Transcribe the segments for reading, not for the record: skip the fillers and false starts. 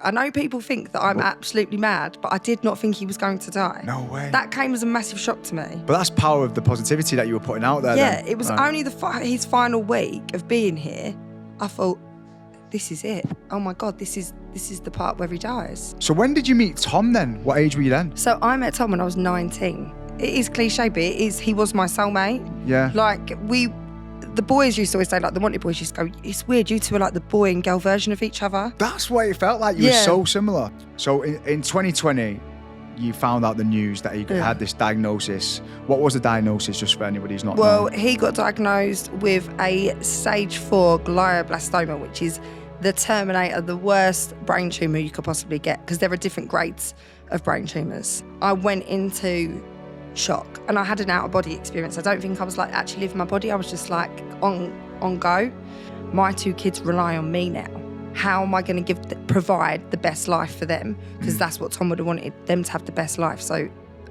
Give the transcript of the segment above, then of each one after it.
I know people think that I'm absolutely mad, but I did not think he was going to die. No way. That came as a massive shock to me. But that's power of the positivity that you were putting out there. Yeah, then. it was Right. only his final week of being here. I thought, this is it. Oh my God, this is the part where he dies. So when did you meet Tom then? What age were you then? So I met Tom when I was 19. It is cliche, but he was my soulmate. Yeah. Like the boys used to always say, like the Monty boys used to go, it's weird, you two are like the boy and girl version of each other. That's what it felt like. You were so similar. So in 2020, you found out the news that he had this diagnosis. What was the diagnosis, just for anybody who's not Well, known? he got diagnosed with a stage 4 glioblastoma, which is the terminator, the worst brain tumour you could possibly get, because there are different grades of brain tumours. I went into shock and I had an out-of-body experience. I don't think I was like actually leaving my body. I was just like on go. My 2 kids rely on me now. How am I going to provide the best life for them? Because that's what Tom would have wanted, them to have the best life. So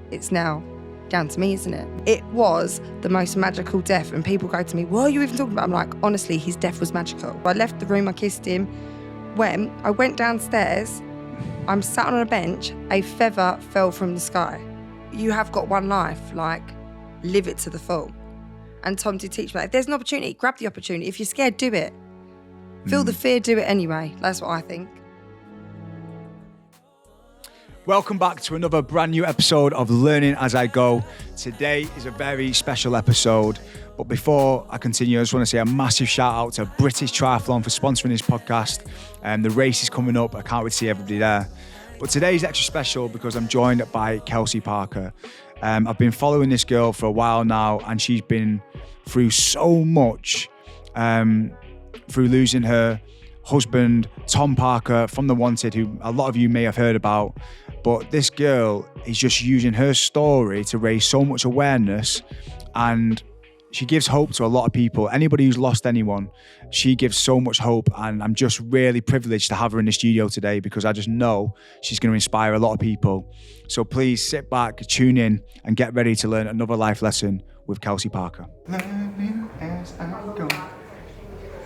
it's now down to me, isn't it? It was the most magical death. And people go to me, what are you even talking about? I'm like, honestly, his death was magical. I left the room, I kissed him. I went downstairs, I'm sat on a bench, a feather fell from the sky. You have got one life, like, live it to the full. And Tom did teach me, like, if there's an opportunity, grab the opportunity. If you're scared, do it. Feel the fear, do it anyway. That's what I think. Welcome back to another brand new episode of Learning As I Go. Today is a very special episode. But before I continue, I just want to say a massive shout out to British Triathlon for sponsoring this podcast. The race is coming up. I can't wait to see everybody there. But today's extra special because I'm joined by Kelsey Parker. I've been following this girl for a while now, and she's been through so much, through losing her husband, Tom Parker, from The Wanted, who a lot of you may have heard about. But this girl is just using her story to raise so much awareness, and she gives hope to a lot of people. Anybody who's lost anyone, she gives so much hope, and I'm just really privileged to have her in the studio today because I just know she's going to inspire a lot of people. So please sit back, tune in, and get ready to learn another life lesson with Kelsey Parker. Learning as I go.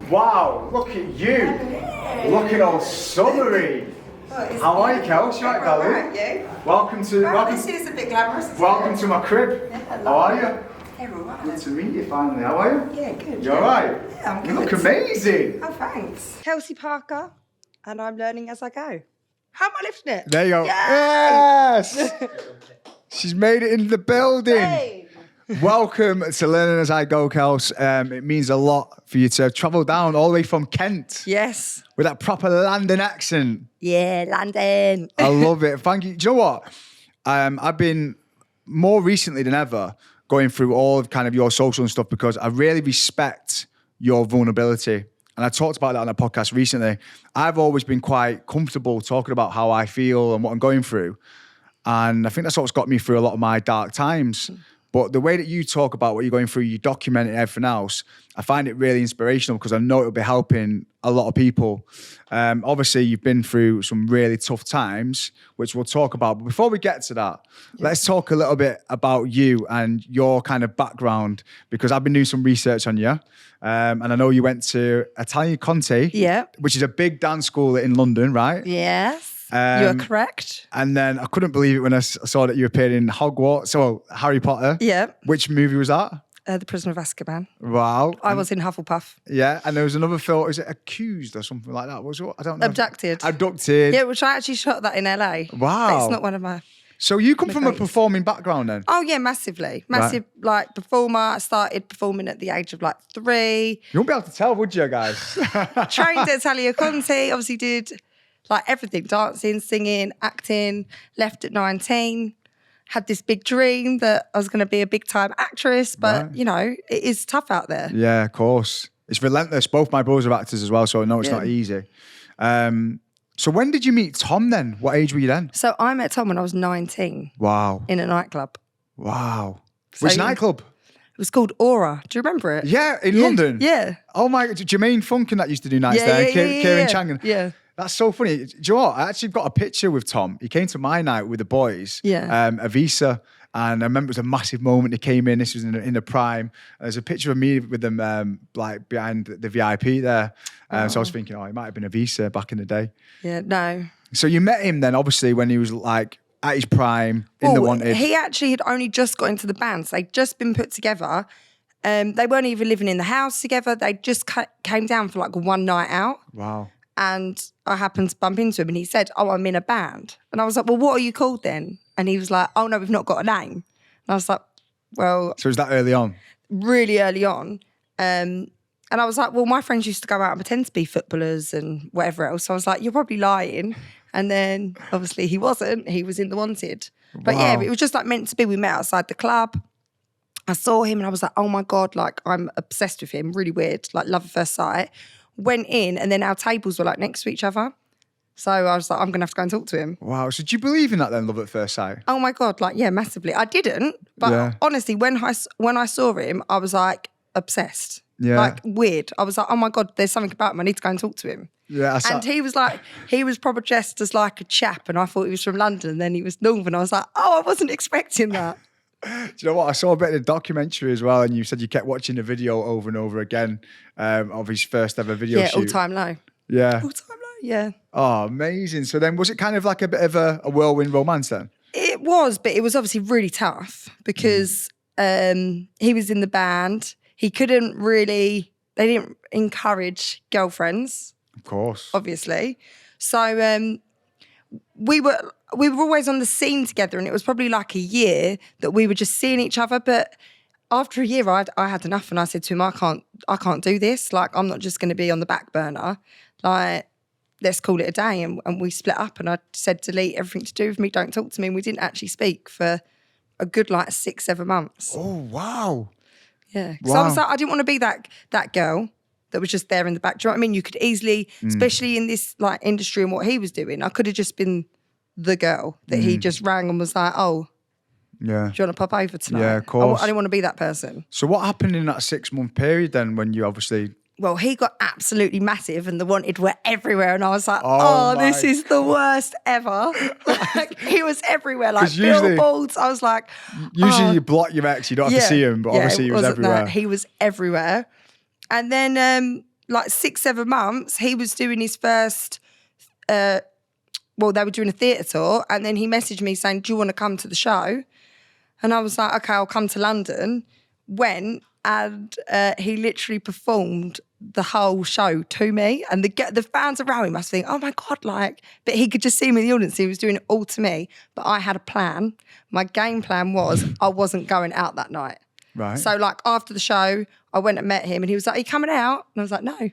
Wow, look at you. Looking all summery. How are you, Kelsey? You all right, darling? You? Welcome to This is a bit glamorous. welcome to my crib. How are you? Everyone. Good to meet you finally. How are you? Yeah, good. You all right? Yeah, I'm You good. look amazing. Oh, thanks. Kelsey Parker, and I'm learning as I go. How am I lifting it? There you go. Yay! Yes! She's made it into the building. Hey. Welcome to Learning As I Go, Kels. It means a lot for you to travel down all the way from Kent Yes. with that proper London accent. Yeah, London. I love it. Thank you. Do you know what? I've been more recently than ever going through all of kind of your social and stuff because I really respect your vulnerability. And I talked about that on a podcast recently. I've always been quite comfortable talking about how I feel and what I'm going through. And I think that's what's got me through a lot of my dark times. But the way that you talk about what you're going through, you document it and everything else, I find it really inspirational because I know it'll be helping a lot of people. Obviously, you've been through some really tough times, which we'll talk about. But before we get to that, let's talk a little bit about you and your kind of background, because I've been doing some research on you. And I know you went to Italian Conte, which is a big dance school in London, right? Yes. You're correct. And then I couldn't believe it when I saw that you appeared in Hogwarts, so Harry Potter. Yeah. Which movie was that? The Prisoner of Azkaban. Wow. I was in Hufflepuff. Yeah, and there was another film, is it Accused or something like that? Was it? I don't know. Abducted. Abducted. Yeah, which I actually shot that in LA. Wow. It's not one of my... So you come from a greats. performing background then? Oh, yeah, massively. Massive, like, performer. I started performing at the age of, 3. You won't be able to tell, would you, guys? Trained at Italia Conti. Obviously did, everything. Dancing, singing, acting. Left at 19. Had this big dream that I was going to be a big-time actress. But, Right. it is tough out there. Yeah, of course. It's relentless. Both my brothers are actors as well, so I know it's not easy. So when did you meet Tom then? What age were you then? So I met Tom when I was 19. Wow. In a nightclub. Wow. So Which nightclub? It was called Aura. Do you remember it? Yeah, in London? Yeah. Oh my God, Jermaine Funkin that used to do nights there. Kieran Changan. Yeah. That's so funny. Do you know what? I actually got a picture with Tom. He came to my night with the boys. Yeah. Avisa. And I remember it was a massive moment. He came in. This was in the prime. There's a picture of me with them, behind the VIP there. So I was thinking, it might have been Avisa back in the day. Yeah, no. So you met him then, obviously, when he was like at his prime in The Wanted. He actually had only just got into the band. So they'd just been put together. They weren't even living in the house together. They just came down for like one night out. Wow. And I happened to bump into him and he said, "Oh, I'm in a band." And I was like, "Well, what are you called then?" And he was like, "Oh, no, we've not got a name." And I was like, "Well." So was that early on? Really early on. And I was like, "Well, my friends used to go out and pretend to be footballers and whatever else." So I was like, "You're probably lying." And then obviously he wasn't. He was in The Wanted. But yeah, it was just like meant to be. We met outside the club. I saw him and I was like, "Oh my God, like I'm obsessed with him." Really weird, like love at first sight. Went in and then our tables were like next to each other. So I was like, I'm going to have to go and talk to him. Wow. So do you believe in that then, love at first sight? Oh my God, like, yeah, massively. I didn't, but honestly, when I saw him, I was like obsessed. Yeah. Like weird. I was like, oh my God, there's something about him. I need to go and talk to him. Yeah. And he was probably dressed as like a chap and I thought he was from London and then he was Northern. I was like, oh, I wasn't expecting that. Do you know what? I saw a bit of the documentary as well, and you said you kept watching the video over and over again of his first ever video shoot. Yeah, All Time Low. Yeah. All Time Low, yeah. Oh, amazing. So then was it kind of like a bit of a whirlwind romance then? It was, but it was obviously really tough because he was in the band. He couldn't really, they didn't encourage girlfriends. Of course. Obviously. So we were always on the scene together and it was probably like a year that we were just seeing each other. But after a year, I had enough and I said to him, I can't do this. Like, I'm not just going to be on the back burner. Like, let's call it a day. And we split up and I said, delete everything to do with me. Don't talk to me. And we didn't actually speak for a good like 6-7 months. Oh, wow. Yeah. So I was like, I didn't want to be that girl that was just there in the back. Do you know what I mean? You could easily, especially in this like industry and what he was doing, I could have just been the girl that he just rang and was like, "Oh, yeah, do you want to pop over tonight?" Yeah, of course. I didn't want to be that person. So what happened in that 6-month period then when you obviously... Well, he got absolutely massive and The Wanted were everywhere and I was like, oh this is the worst ever. Like, he was everywhere, like billboards. I was like... Usually you block your ex, you don't have to see him, but obviously he was everywhere. That. He was everywhere. And then like 6-7 months, he was doing his first... they were doing a theatre tour and then he messaged me saying, "Do you want to come to the show?" And I was like, "Okay, I'll come to London." Went and he literally performed the whole show to me and the fans around him must think, "Oh my God," like, but he could just see me in the audience. He was doing it all to me, but I had a plan. My game plan was I wasn't going out that night. Right. So like after the show, I went and met him and he was like, "Are you coming out?" And I was like, "No."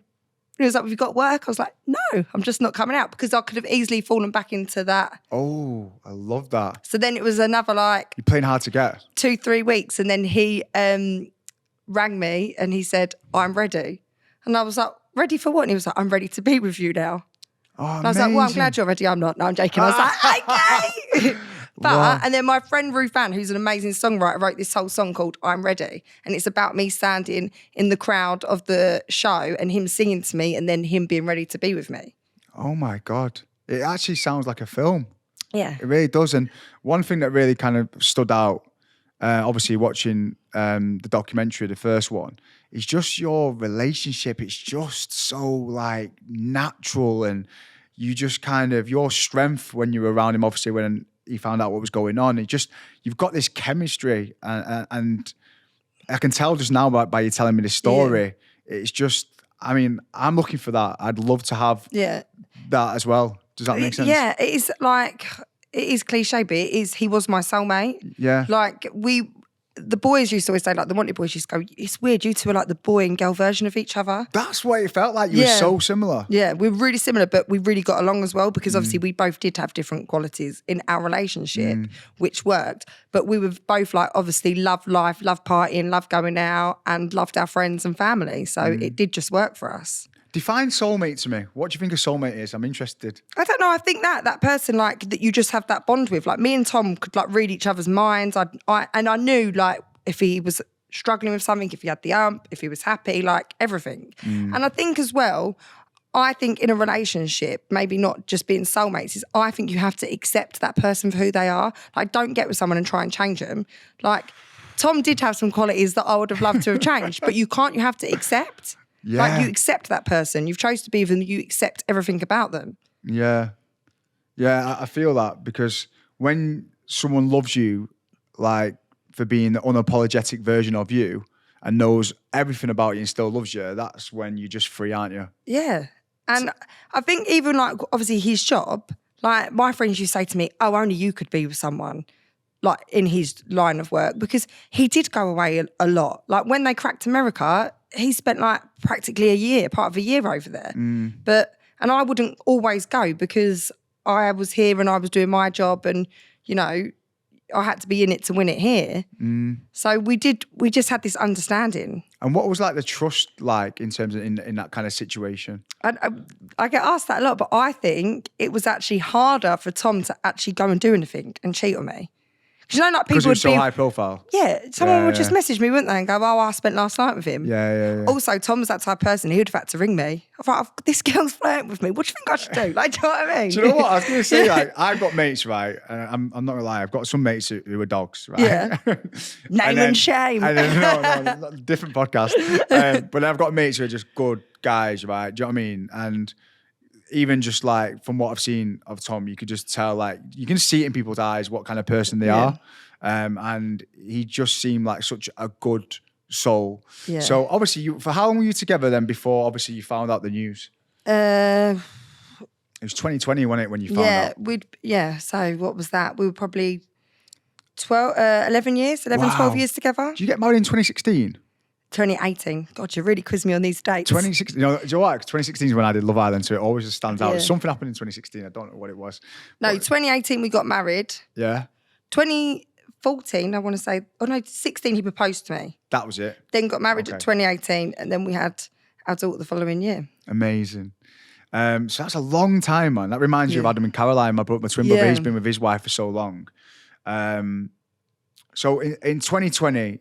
He was like, "Have you got work?" I was like, "No, I'm just not coming out," because I could have easily fallen back into that. Oh, I love that. So then it was another like... You're playing hard to get. 2-3 weeks. And then he rang me and he said, "I'm ready." And I was like, "Ready for what?" And he was like, "I'm ready to be with you now." Oh, and I was like, "Well, I'm glad you're ready." "I'm not." "No, I'm joking." I was like, "Okay." And then my friend Ruth Ann, who's an amazing songwriter, wrote this whole song called "I'm Ready." And it's about me standing in the crowd of the show and him singing to me and then him being ready to be with me. Oh my God. It actually sounds like a film. Yeah. It really does. And one thing that really kind of stood out, obviously watching the documentary, the first one, is just your relationship. It's just so like natural and you just kind of, your strength when you were around him, obviously when he found out what was going on, you've got this chemistry and I can tell just now by you telling me this story, it's just, I mean, I'm looking for that. I'd love to have that as well. Does that make sense? Yeah, it is like, it is cliche, but he was my soulmate. Yeah. Like the boys used to always say, like the Wanted boys used to go, "It's weird, you two are like the boy and girl version of each other." That's what it felt like. You were so similar. Yeah, we're really similar, but we really got along as well because obviously we both did have different qualities in our relationship, which worked. But we were both like, obviously love life, love partying, love going out and loved our friends and family. So it did just work for us. Define soulmate to me. What do you think a soulmate is? I'm interested. I don't know. I think that person like that you just have that bond with. Like me and Tom could like read each other's minds. I knew like if he was struggling with something, if he had the if he was happy, like everything. And I think as well, I think in a relationship, maybe not just being soulmates, is I think you have to accept that person for who they are. Like don't get with someone and try and change them. Like Tom did have some qualities that I would have loved to have changed, but you have to accept. Yeah. Like you accept that person. You've chosen to be with them. You accept everything about them. Yeah. Yeah, I feel that because when someone loves you, like for being the unapologetic version of you and knows everything about you and still loves you, that's when you're just free, aren't you? Yeah. And I think even like, obviously his job, like my friends used to say to me, oh, only you could be with someone like in his line of work, because he did go away a lot. Like when they cracked America, he spent like practically a year, part of a year over there. And I wouldn't always go because I was here and I was doing my job and, you know, I had to be in it to win it here. So we just had this understanding. And what was like the trust like in terms of in that kind of situation? I get asked that a lot, but I think it was actually harder for Tom to actually go and do anything and cheat on me. Because you know, like people Because it was so high profile. Yeah, someone would just message me, wouldn't they, and go, "Oh, I spent last night with him." Yeah. Also, Tom was that type of person. He would have had to ring me. I thought, "This girl's flirting with me. What do you think I should do?" Like, do you know what I mean? Do you know what I was going to say? Like, I've got mates, right? And I'm not gonna lie. I've got some mates who are dogs, right? Yeah. Name and shame. No, different podcast. But I've got mates who are just good guys, right? Do you know what I mean? And even just like from what I've seen of Tom, you could just tell, like, you can see it in people's eyes what kind of person they are. And he just seemed like such a good soul. Yeah. So obviously, for how long were you together then before obviously you found out the news? It was 2020, wasn't it, when you found out? So what was that? We were probably 11 years, 12 years together. Did you get married in 2016? 2018. God, you really quiz me on these dates. 2016. You know what? 2016 is when I did Love Island, so it always just stands out. Something happened in 2016. I don't know what it was. No, 2018 we got married. Yeah. 2014, I want to say. Oh no, 16 he proposed to me. That was it. Then got married at 2018, and then we had our daughter the following year. Amazing. So that's a long time, man. That reminds you of Adam and Caroline, my twin brother. He's been with his wife for so long. So in 2020.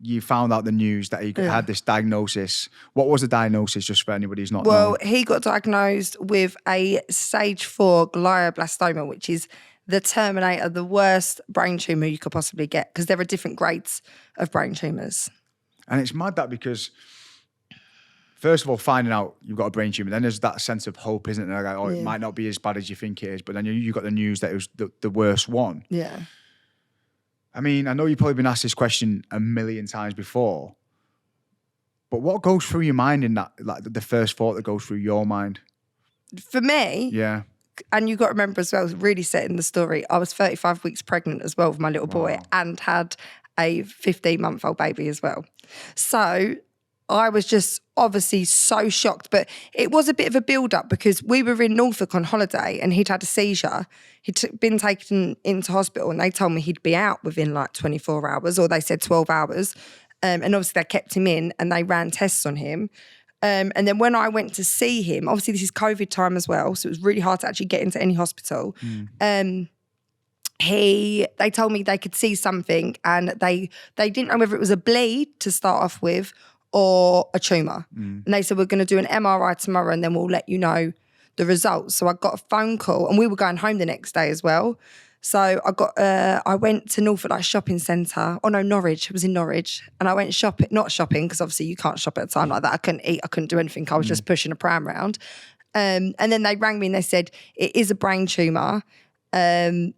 You found out the news that he had this diagnosis. What was the diagnosis, just for anybody who's not known? He got diagnosed with a stage 4 glioblastoma, which is the terminator, the worst brain tumour you could possibly get, because there are different grades of brain tumours. And it's mad that because, first of all, finding out you've got a brain tumour, then there's that sense of hope, isn't there? Like, it might not be as bad as you think it is, but then you got the news that it was the worst one. Yeah. I mean, I know you've probably been asked this question a million times before, but what goes through your mind in that, like the first thought that goes through your mind? For me? Yeah. And you've got to remember as well, really setting the story, I was 35 weeks pregnant as well with my little boy and had a 15-month-old baby as well. So I was just obviously so shocked, but it was a bit of a build-up because we were in Norfolk on holiday and he'd had a seizure. He'd been taken into hospital and they told me he'd be out within like 24 hours, or they said 12 hours. And obviously they kept him in and they ran tests on him. And then when I went to see him, obviously this is COVID time as well, so it was really hard to actually get into any hospital. They told me they could see something and they didn't know whether it was a bleed to start off with or a tumour. And they said, we're going to do an MRI tomorrow and then we'll let you know the results. So I got a phone call and we were going home the next day as well. So I went to Norfolk shopping centre. Oh no, Norwich. I was in Norwich. And I went not shopping, because obviously you can't shop at a time like that. I couldn't eat, I couldn't do anything. I was just pushing a pram around. And then they rang me and they said, it is a brain tumour. And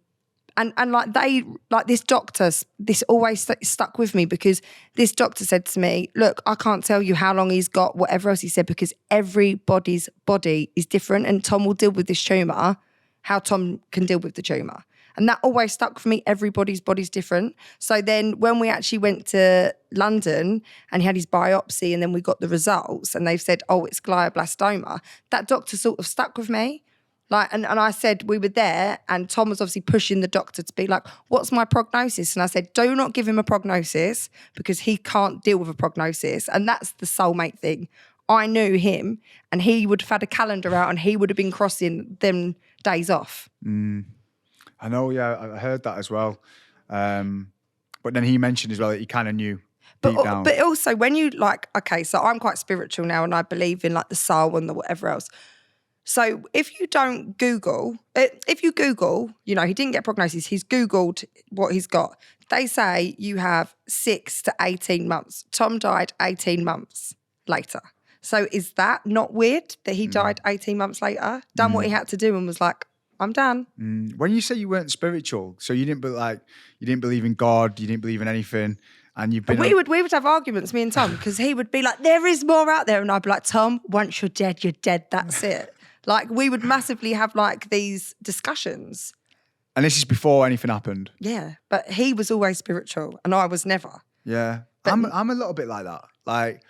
this doctor, this always stuck with me, because this doctor said to me, look, I can't tell you how long he's got, whatever else he said, because everybody's body is different and Tom will deal with this tumour how Tom can deal with the tumour. And that always stuck with me. Everybody's body's different. So then when we actually went to London and he had his biopsy and then we got the results and they've said, oh, it's glioblastoma, that doctor sort of stuck with me. And I said, we were there and Tom was obviously pushing the doctor to be like, what's my prognosis? And I said, do not give him a prognosis because he can't deal with a prognosis. And that's the soulmate thing. I knew him and he would have had a calendar out and he would have been crossing them days off. I know, yeah, I heard that as well. But then he mentioned as well that he kind of knew deep down. But also when you so I'm quite spiritual now and I believe in the soul and the whatever else. So if you Google, he didn't get prognosis, he's Googled what he's got. They say you have 6 to 18 months. Tom died 18 months later. So is that not weird that he died 18 months later, done what he had to do and was like, I'm done. When you say you weren't spiritual, so you didn't believe in God, you didn't believe in anything, and you've been. We would have arguments, me and Tom, because he would be like, there is more out there. And I'd be like, Tom, once you're dead, that's it. Like, we would massively have like these discussions. And this is before anything happened. Yeah. But he was always spiritual and I was never. Yeah. I'm a little bit like that. Like,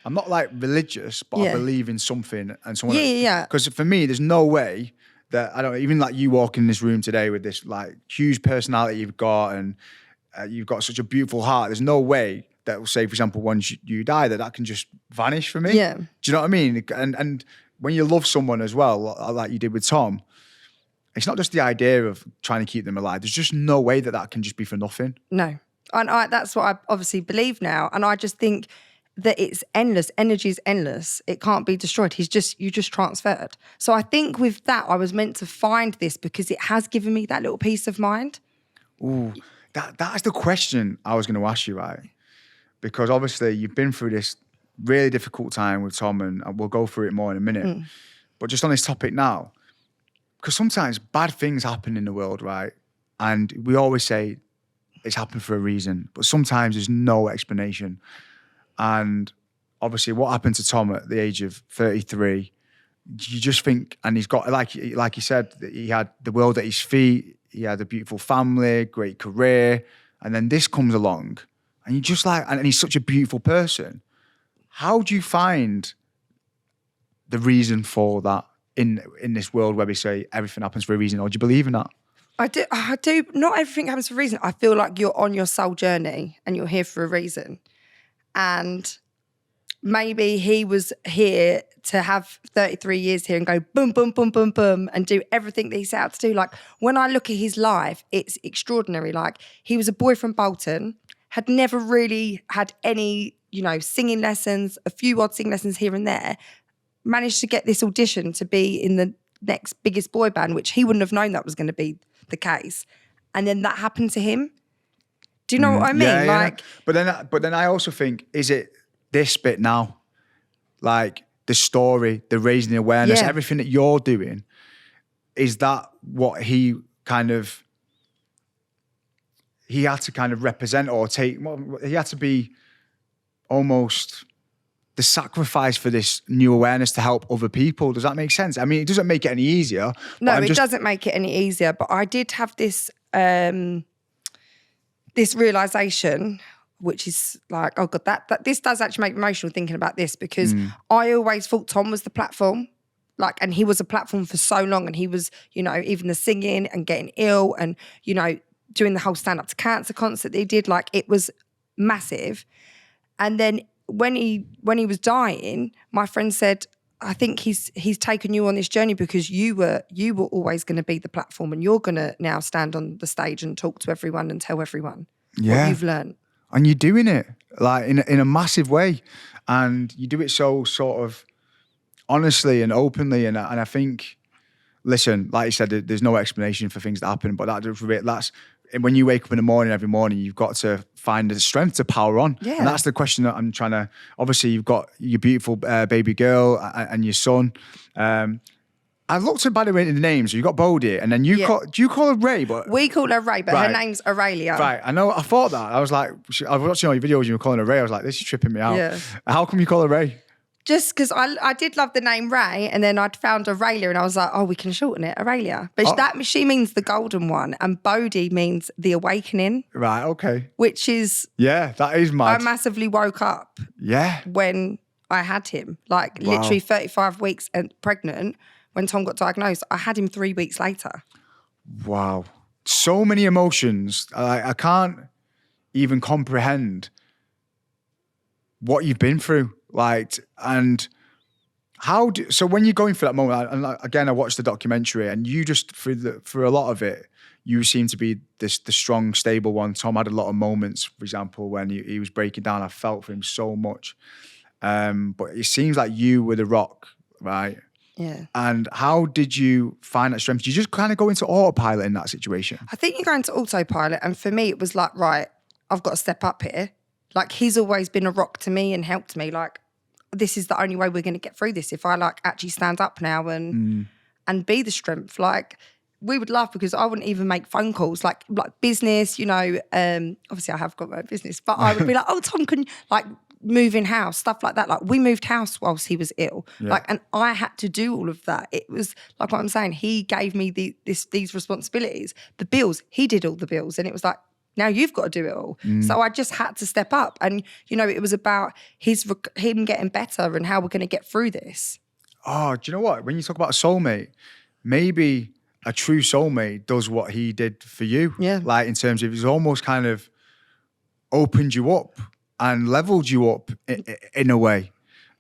I'm not like religious, but I believe in something and someone. Yeah. Because for me, there's no way that even like you walk in this room today with this like huge personality you've got and you've got such a beautiful heart. There's no way that will say, for example, once you die, that can just vanish from me. Yeah. Do you know what I mean? And when you love someone as well, like you did with Tom, it's not just the idea of trying to keep them alive. There's just no way that can just be for nothing. No. And that's what I obviously believe now. And I just think that it's endless. Energy is endless. It can't be destroyed. You just transferred. So I think with that, I was meant to find this because it has given me that little peace of mind. Ooh, that's the question I was going to ask you, right? Because obviously you've been through this really difficult time with Tom and we'll go through it more in a minute. But just on this topic now, because sometimes bad things happen in the world, right? And we always say it's happened for a reason, but sometimes there's no explanation. And obviously what happened to Tom at the age of 33, you just think, and he's got, like he said, he had the world at his feet, he had a beautiful family, great career, and then this comes along, and you just like, and he's such a beautiful person. How do you find the reason for that in this world where we say everything happens for a reason, or do you believe in that? I do. Not everything happens for a reason. I feel like you're on your soul journey and you're here for a reason. And maybe he was here to have 33 years here and go boom, boom, boom, boom, boom, and do everything that he set out to do. Like, when I look at his life, it's extraordinary. Like, he was a boy from Bolton, had never really had any, singing lessons, a few odd singing lessons here and there, managed to get this audition to be in the next biggest boy band, which he wouldn't have known that was going to be the case. And then that happened to him. Do you know what I mean? Yeah, like, yeah. But then I also think, is it this bit now? Like the story, the raising the awareness, everything that you're doing, is that what he had to kind of represent or take? He had to be almost the sacrifice for this new awareness to help other people. Does that make sense? I mean, it doesn't make it any easier. No, it doesn't make it any easier. But I did have this this realization, which is like, oh God, that this does actually make me emotional thinking about this, because I always thought Tom was the platform. Like, and he was a platform for so long, and he was, even the singing and getting ill and, doing the whole stand up to cancer concert that he did. Like, it was massive. And then when he was dying, my friend said, I think he's taken you on this journey because you were always going to be the platform, and you're going to now stand on the stage and talk to everyone and tell everyone what you've learned. And you're doing it like in a massive way, and you do it so sort of honestly and openly. And I think, listen, like you said, there's no explanation for things that happen, but that's when you wake up in the morning, every morning, you've got to find the strength to power on. Yeah. And that's the question that I'm trying to, obviously you've got your beautiful baby girl and your son. I looked at, by the way, the names. You've got Bodie, and then do you call her Ray? But we call her Ray, but her name's Aurelia. Right, I know, I thought that. I was like, I was watching all your videos, you were calling her Ray. I was like, this is tripping me out. Yeah. How come you call her Ray? Just because I did love the name Ray, and then I'd found Aurelia, and I was like, oh, we can shorten it, Aurelia. But she means the golden one, and Bodhi means the awakening. Right, okay. Which is... Yeah, that is mad. I massively woke up when I had him. Like, literally 35 weeks and pregnant, when Tom got diagnosed. I had him 3 weeks later. Wow. So many emotions. I can't even comprehend what you've been through. Like, and so when you're going through that moment, and again, I watched the documentary, and you just, for a lot of it, you seem to be the strong, stable one. Tom had a lot of moments, for example, when he was breaking down. I felt for him so much. But it seems like you were the rock, right? Yeah. And how did you find that strength? Did you just kind of go into autopilot in that situation? I think you go into autopilot. And for me, it was like, right, I've got to step up here. Like, he's always been a rock to me and helped me. Like, this is the only way we're going to get through this. If I actually stand up now and be the strength. Like, we would laugh because I wouldn't even make phone calls like business, obviously I have got my own business, but I would be like, oh, Tom, can you, like, moving house, stuff like that. Like, we moved house whilst he was ill. Yeah. Like, and I had to do all of that. It was like what I'm saying. He gave me these responsibilities. The bills, he did all the bills. And it was like, now you've got to do it all. So I just had to step up. And, it was about him getting better and how we're going to get through this. Oh, do you know what? When you talk about a soulmate, maybe a true soulmate does what he did for you. Yeah. Like, in terms of, he's almost kind of opened you up and leveled you up in a way.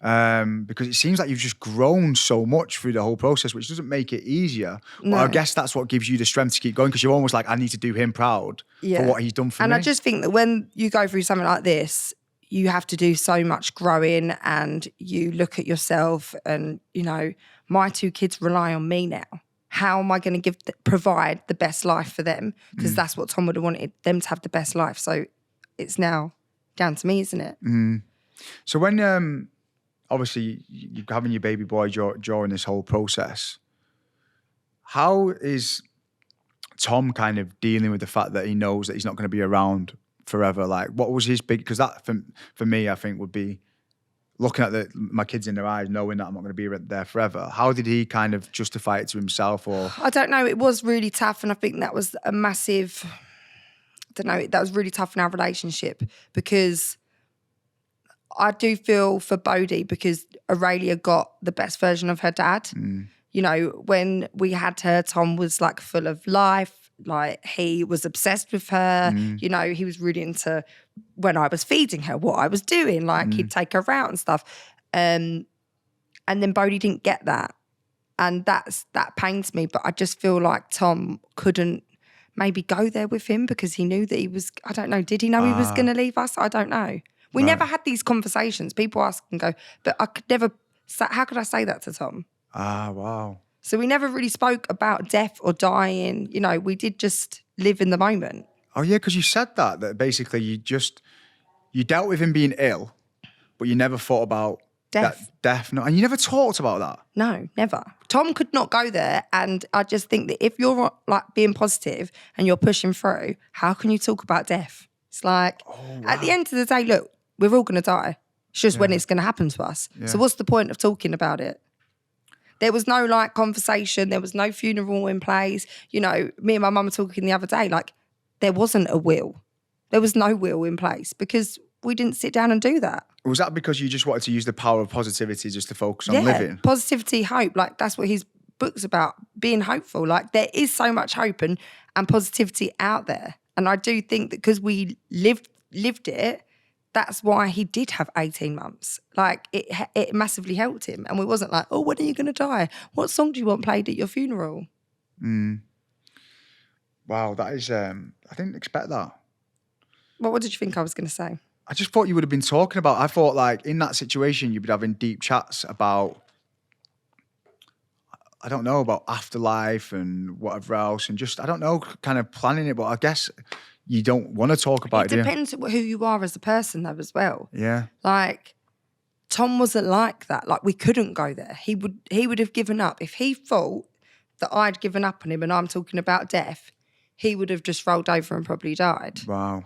Because it seems like you've just grown so much through the whole process, which doesn't make it easier. No. But I guess that's what gives you the strength to keep going, because you're almost like, I need to do him proud for what he's done for me. And I just think that when you go through something like this, you have to do so much growing, and you look at yourself and, my 2 kids rely on me now. How am I going to provide the best life for them? Because that's what Tom would have wanted, them to have the best life. So it's now down to me, isn't it? So when obviously you're having your baby boy during this whole process, how is Tom kind of dealing with the fact that he knows that he's not going to be around forever? Like, what was his big, because that for me, I think, would be looking at my kids in their eyes, knowing that I'm not going to be there forever. How did he kind of justify it to himself? Or I don't know. It was really tough, and I think that was a massive, that was really tough in our relationship, because I do feel for Bodhi, because Aurelia got the best version of her dad. When we had her, Tom was like full of life. Like, he was obsessed with her. He was really into, when I was feeding her, what I was doing. Like, he'd take her out and stuff. And then Bodhi didn't get that. And that pains me. But I just feel like Tom couldn't maybe go there with him, because he knew that he was, I don't know, did he know he was going to leave us? I don't know. We never had these conversations. People ask and go, but I could never, how could I say that to Tom? Wow. So we never really spoke about death or dying. We did just live in the moment. Oh yeah, because you said that basically you dealt with him being ill, but you never thought about death. Death. No, and you never talked about that. No, never. Tom could not go there. And I just think that if you're like being positive and you're pushing through, how can you talk about death? It's like, at the end of the day, look, we're all going to die. It's just when it's going to happen to us. Yeah. So what's the point of talking about it? There was no like conversation. There was no funeral in place. Me and my mum were talking the other day, like, there wasn't a will. There was no will in place, because we didn't sit down and do that. Was that because you just wanted to use the power of positivity just to focus on living? Positivity, hope. Like, that's what his book's about, being hopeful. Like, there is so much hope and positivity out there. And I do think that because we lived it, that's why he did have 18 months. Like, it massively helped him. And we wasn't like, oh, when are you going to die? What song do you want played at your funeral? Wow, that is, I didn't expect that. Well, what did you think I was going to say? I just thought you would have been talking about, I thought like in that situation, you'd be having deep chats about, I don't know, about afterlife and whatever else. And just, I don't know, kind of planning it. But I guess you don't want to talk about it, do you? It depends who you are as a person though as well. Yeah. Like, Tom wasn't like that. Like, we couldn't go there. He would have given up. If he thought that I'd given up on him and I'm talking about death, he would have just rolled over and probably died. Wow.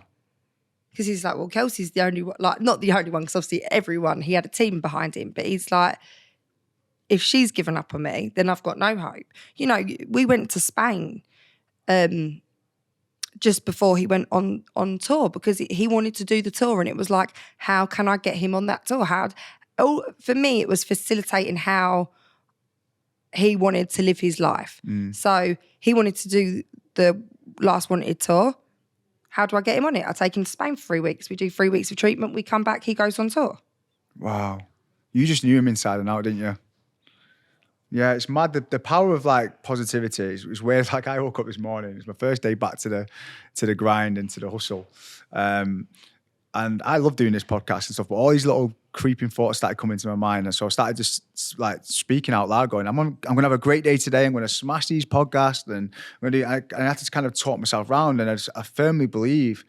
Because he's like, well, Kelsey's the only one, like, not the only one, because obviously everyone, he had a team behind him, but he's like, if she's given up on me, then I've got no hope. We went to Spain just before he went on tour, because he wanted to do the tour, and it was like, how can I get him on that tour? For me, it was facilitating how he wanted to live his life. So he wanted to do the Last Wanted tour. How do I get him on it? I take him to Spain for 3 weeks. We do 3 weeks of treatment. We come back, he goes on tour. Wow. You just knew him inside and out, didn't you? Yeah, it's mad. The power of like positivity is weird. Like, I woke up this morning. It's my first day back to the grind and to the hustle. And I love doing this podcast and stuff, but all these little creeping thoughts started coming to my mind. And so I started just like speaking out loud, going, I'm going to have a great day today. I'm going to smash these podcasts, and I had to kind of talk myself around. And I firmly believe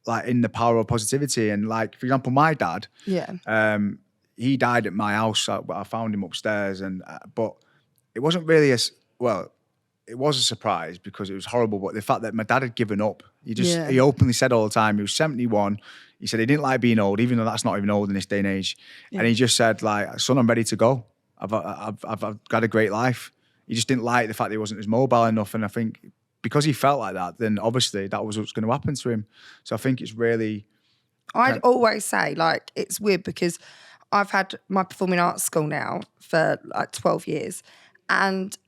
like in the power of positivity. And like, for example, my dad, he died at my house. I found him upstairs, but it wasn't really it was a surprise because it was horrible. But the fact that my dad had given up, he openly said all the time, he was 71. He said he didn't like being old, even though that's not even old in this day and age. Yeah. And he just said, like, son, I'm ready to go. I've got a great life. He just didn't like the fact that he wasn't as mobile enough. And I think because he felt like that, then obviously that was what's going to happen to him. So I think it's really... I'd always say, like, it's weird because I've had my performing arts school now for like 12 years. And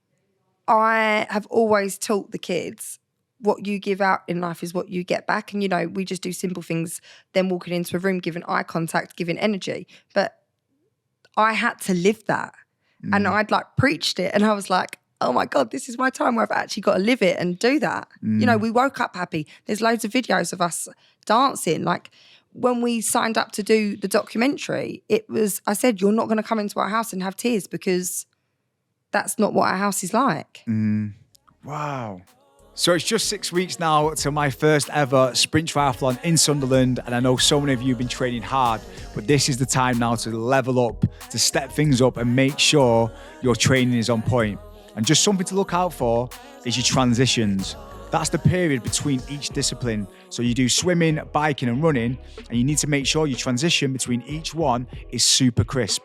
I have always taught the kids what you give out in life is what you get back. And, you know, we just do simple things, then walking into a room, giving eye contact, giving energy. But I had to live that. And I'd like preached it. And I was like, oh my God, this is my time where I've actually got to live it and do that. You know, we woke up happy. There's loads of videos of us dancing. Like when we signed up to do the documentary, I said, you're not going to come into our house and have tears because that's not what our house is like. Wow. So it's just 6 weeks now to my first ever sprint triathlon in Sunderland. And I know so many of you have been training hard, but this is the time now to level up, to step things up and make sure your training is on point. And just something to look out for is your transitions. That's the period between each discipline. So you do swimming, biking and running, and you need to make sure your transition between each one is super crisp.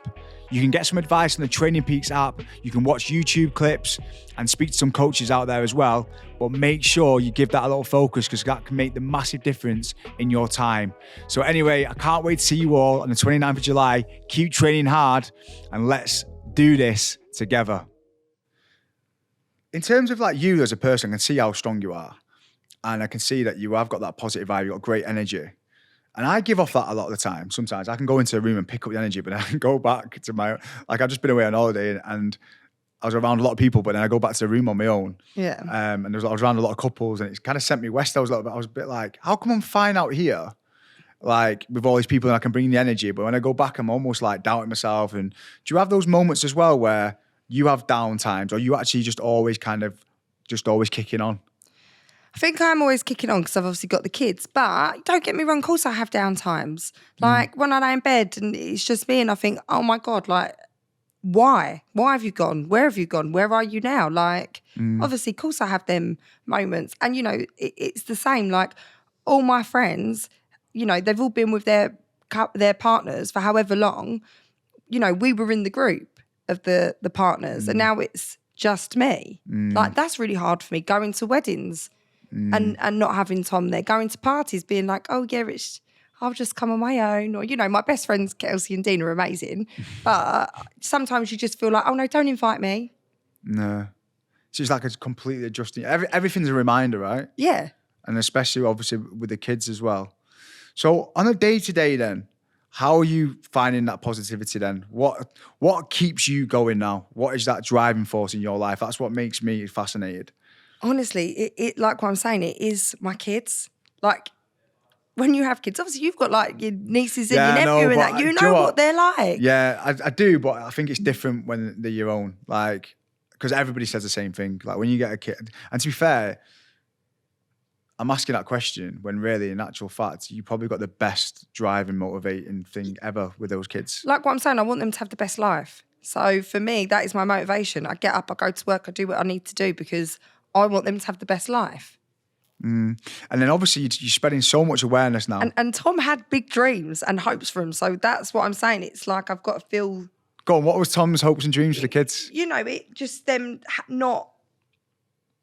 You can get some advice on the Training Peaks app. You can watch YouTube clips and speak to some coaches out there as well. But make sure you give that a little focus because that can make the massive difference in your time. So anyway, I can't wait to see you all on the 29th of July. Keep training hard and let's do this together. In terms of like you as a person, I can see how strong you are. And I can see that you have got that positive vibe. You've got great energy. And I give off that a lot of the time. Sometimes I can go into a room and pick up the energy, but I can go back to like I've just been away on holiday and I was around a lot of people, but then I go back to the room on my own. Yeah. And I was around a lot of couples and it kind of sent me west. I was a bit like, how come I'm fine out here? Like with all these people and I can bring the energy, but when I go back, I'm almost like doubting myself. And do you have those moments as well where you have down times or you actually just always kicking on? I think I'm always kicking on because I've obviously got the kids. But don't get me wrong, of course I have down times. Like when I lay in bed and it's just me and I think, oh my God, like, why? Why have you gone? Where have you gone? Where are you now? Like, obviously, of course I have them moments. And, you know, it's the same. Like all my friends, you know, they've all been with their partners for however long. You know, we were in the group of the partners and now it's just me. Like that's really hard for me, going to weddings. And not having Tom there, going to parties, being like, oh yeah, I'll just come on my own. Or, you know, my best friends, Kelsey and Dean, are amazing. But sometimes you just feel like, oh no, don't invite me. No. So it's like it's completely adjusting. Everything's a reminder, right? Yeah. And especially obviously with the kids as well. So on a day-to-day then, how are you finding that positivity then? What keeps you going now? What is that driving force in your life? That's what makes me fascinated. Honestly, it like what I'm saying, it is my kids. Like when you have kids, obviously you've got like your nieces and your nephew and that. You know what they're like. Yeah, I do, but I think it's different when they're your own. Like, because everybody says the same thing. Like when you get a kid, and to be fair, I'm asking that question when really, in actual fact, you probably got the best driving, motivating thing ever with those kids. Like what I'm saying, I want them to have the best life. So for me, that is my motivation. I get up, I go to work, I do what I need to do because I want them to have the best life. And then obviously you're spreading so much awareness now. And Tom had big dreams and hopes for him. So that's what I'm saying. It's like I've got to feel... Go on, what was Tom's hopes and dreams for the kids? You know, it just them not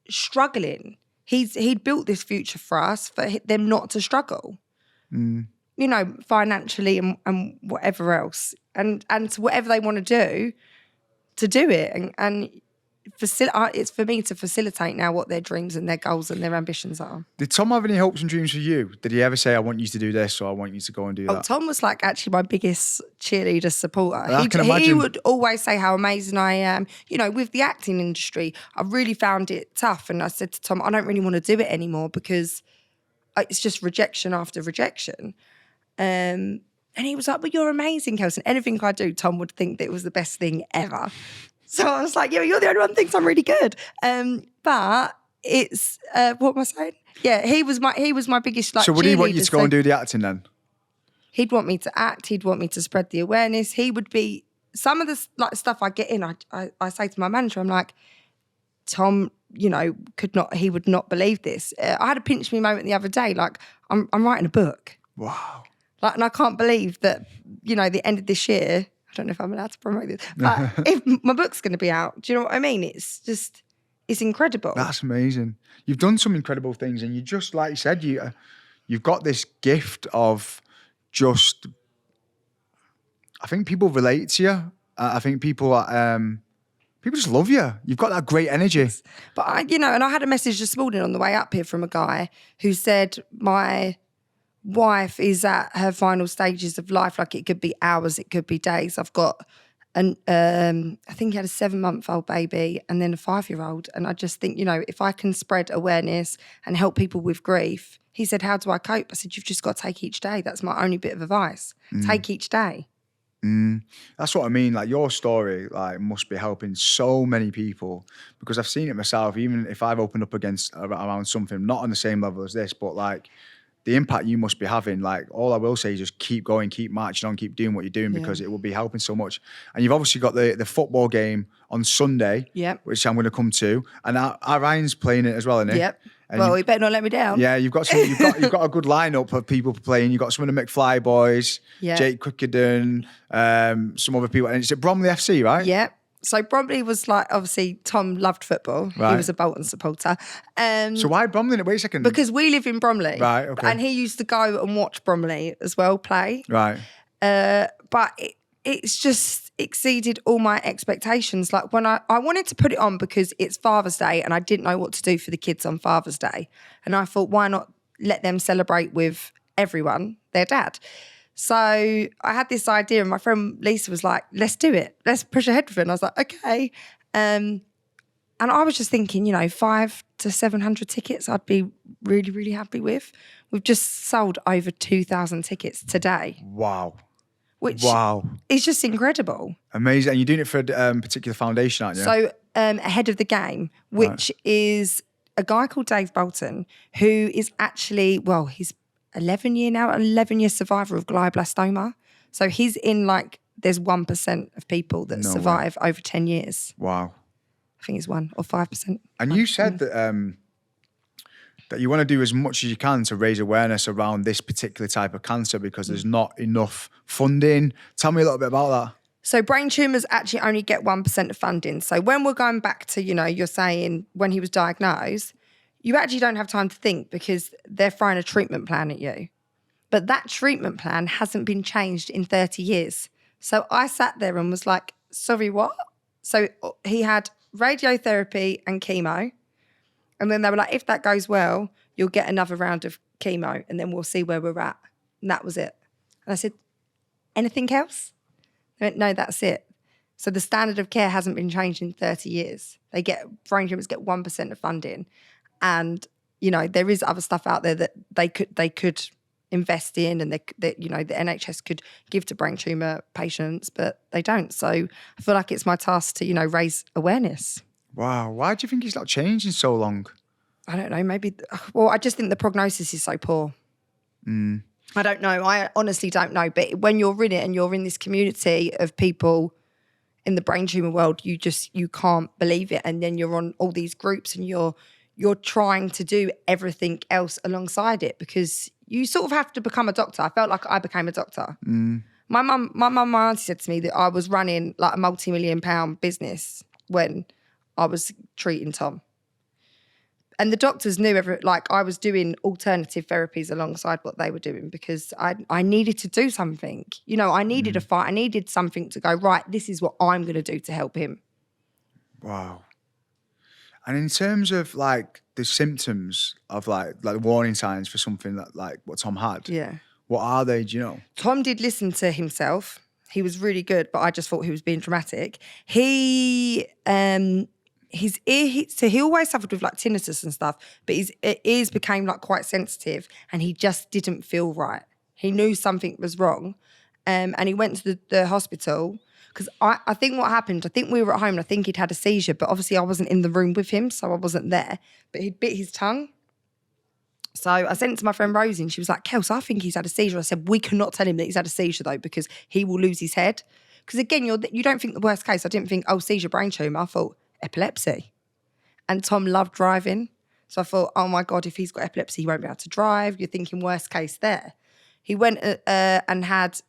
struggling. He'd built this future for us, for them not to struggle. You know, financially and whatever else. And to whatever they want to do it. And it's for me to facilitate now what their dreams and their goals and their ambitions are. Did Tom have any hopes and dreams for you? Did he ever say, I want you to do this or I want you to go and do that? Oh, Tom was like actually my biggest cheerleader supporter. I can imagine. He would always say how amazing I am. You know, with the acting industry, I really found it tough. And I said to Tom, I don't really want to do it anymore because it's just rejection after rejection. And he was like, but you're amazing, Kelsey. And anything I do, Tom would think that it was the best thing ever. So I was like, yeah, you're the only one who thinks I'm really good. But it's, what am I saying? Yeah, he was my biggest like. So would he want you to go and do the acting then? He'd want me to act. He'd want me to spread the awareness. He would be, some of the like stuff I get in, I say to my manager, I'm like, Tom he would not believe this. I had a pinch me moment the other day, like I'm writing a book. Wow. Like, and I can't believe that, the end of this year, I don't know if I'm allowed to promote this, but if my book's going to be out, do you know what I mean? It's incredible. That's amazing. You've done some incredible things, and you just, like you said, you've got this gift of just, I think people relate to you. I think people just love you. You've got that great energy. But and I had a message this morning on the way up here from a guy who said, my wife is at her final stages of life. Like, it could be hours, it could be days. I've got I think he had a 7-month-old baby and then a 5-year-old. And I just think, if I can spread awareness and help people with grief. He said, how do I cope? I said, you've just got to take each day. That's my only bit of advice. Take each day. That's what I mean. Like, your story, like, must be helping so many people, because I've seen it myself. Even if I've opened up around something not on the same level as this, but like the impact you must be having. Like, all I will say is just keep going, keep marching on, keep doing what you're doing, because it will be helping so much. And you've obviously got the football game on Sunday, which I'm going to come to, and our Ryan's playing it as well, isn't he? Yep. And you better not let me down. Yeah, you've got a good lineup of people playing. You've got some of the McFly boys, Jake Quickerdon, some other people, and it's at Bromley FC, right? Yeah. So Bromley was like, obviously Tom loved football. Right. He was a Bolton supporter. So why Bromley? Wait a second. Because we live in Bromley. Right, okay. And he used to go and watch Bromley as well play. Right. But it's just exceeded all my expectations. Like, when I wanted to put it on because it's Father's Day and I didn't know what to do for the kids on Father's Day. And I thought, why not let them celebrate with everyone, their dad? So I had this idea, and my friend Lisa was like, let's do it. Let's push ahead with it. And I was like, okay. And I was just thinking, 500 to 700 tickets I'd be really, really happy with. We've just sold over 2,000 tickets today. Wow. Which is just incredible. Amazing. And you're doing it for a particular foundation, aren't you? So Ahead of the Game, which is a guy called Dave Bolton, who is actually, he's 11-year survivor of glioblastoma. So he's in, there's 1% of people that survive over 10 years. Wow. I think it's 1 or 5%. And you said that that you want to do as much as you can to raise awareness around this particular type of cancer, because there's not enough funding. Tell me a little bit about that. So brain tumours actually only get 1% of funding. So when we're going back to, you're saying when he was diagnosed, you actually don't have time to think, because they're throwing a treatment plan at you. But that treatment plan hasn't been changed in 30 years. So I sat there and was like, sorry, what? So he had radiotherapy and chemo. And then they were like, if that goes well, you'll get another round of chemo and then we'll see where we're at. And that was it. And I said, anything else? They went, no, that's it. So the standard of care hasn't been changed in 30 years. Brain tumours get 1% of funding. And, there is other stuff out there that they could invest in, and the NHS could give to brain tumour patients, but they don't. So I feel like it's my task to, raise awareness. Wow. Why do you think it's not changing so long? I don't know. Maybe, I just think the prognosis is so poor. I don't know. I honestly don't know. But when you're in it and you're in this community of people in the brain tumour world, you can't believe it. And then you're on all these groups and you're trying to do everything else alongside it, because you sort of have to become a doctor. I felt like I became a doctor. My mum, my auntie said to me that I was running like a multi-million-pound business when I was treating Tom. And the doctors knew I was doing alternative therapies alongside what they were doing, because I needed to do something. I needed a fight. I needed something to go, right, this is what I'm going to do to help him. Wow. And in terms of the symptoms of the warning signs for something that what Tom had, what are they? Do you know? Tom did listen to himself. He was really good, but I just thought he was being dramatic. His ear, so he always suffered with tinnitus and stuff, but his ears became quite sensitive, and he just didn't feel right. He knew something was wrong, and he went to the hospital. Because I think what happened, I think we were at home and I think he'd had a seizure, but obviously I wasn't in the room with him, so I wasn't there. But he'd bit his tongue. So I sent it to my friend Rosie and she was like, Kelsey, I think he's had a seizure. I said, we cannot tell him that he's had a seizure though, because he will lose his head. Because again, you don't think the worst case. I didn't think, seizure, brain tumour. I thought epilepsy. And Tom loved driving. So I thought, oh my God, if he's got epilepsy, he won't be able to drive. You're thinking worst case there. He went and had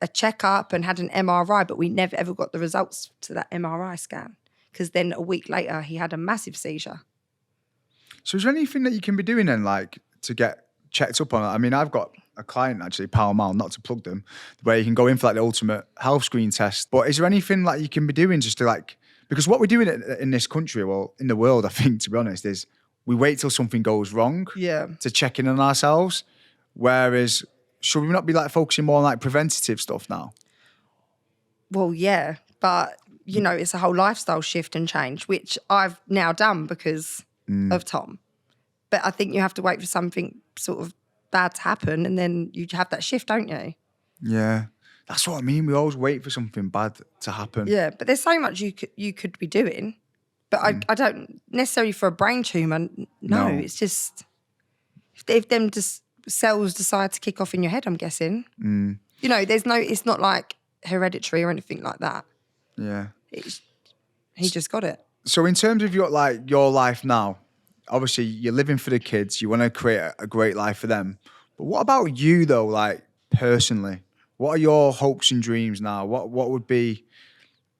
a checkup and had an MRI, but we never ever got the results to that MRI scan because then a week later he had a massive seizure. So is there anything that you can be doing then, like, to get checked up on it? I mean, I've got a client actually, Pall Mall, not to plug them, where you can go in for like the ultimate health screen test. But is there anything like you can be doing just to like, because what we're doing in this country, well, in the world, I think, to be honest, is we wait till something goes wrong to check in on ourselves. Whereas, should we not be like focusing more on like preventative stuff now? Well, yeah, but you know, it's a whole lifestyle shift and change, which I've now done because of Tom. But I think you have to wait for something sort of bad to happen and then you have that shift, don't you? Yeah, that's what I mean. We always wait for something bad to happen. Yeah, but there's so much you could be doing. But I don't necessarily for a brain tumour. No. It's just if them just cells decide to kick off in your head, I'm guessing. You know, it's not like hereditary or anything like that. Yeah. He just got it. So in terms of your life now, obviously you're living for the kids, you want to create a great life for them. But what about you though, like personally? What are your hopes and dreams now? What would be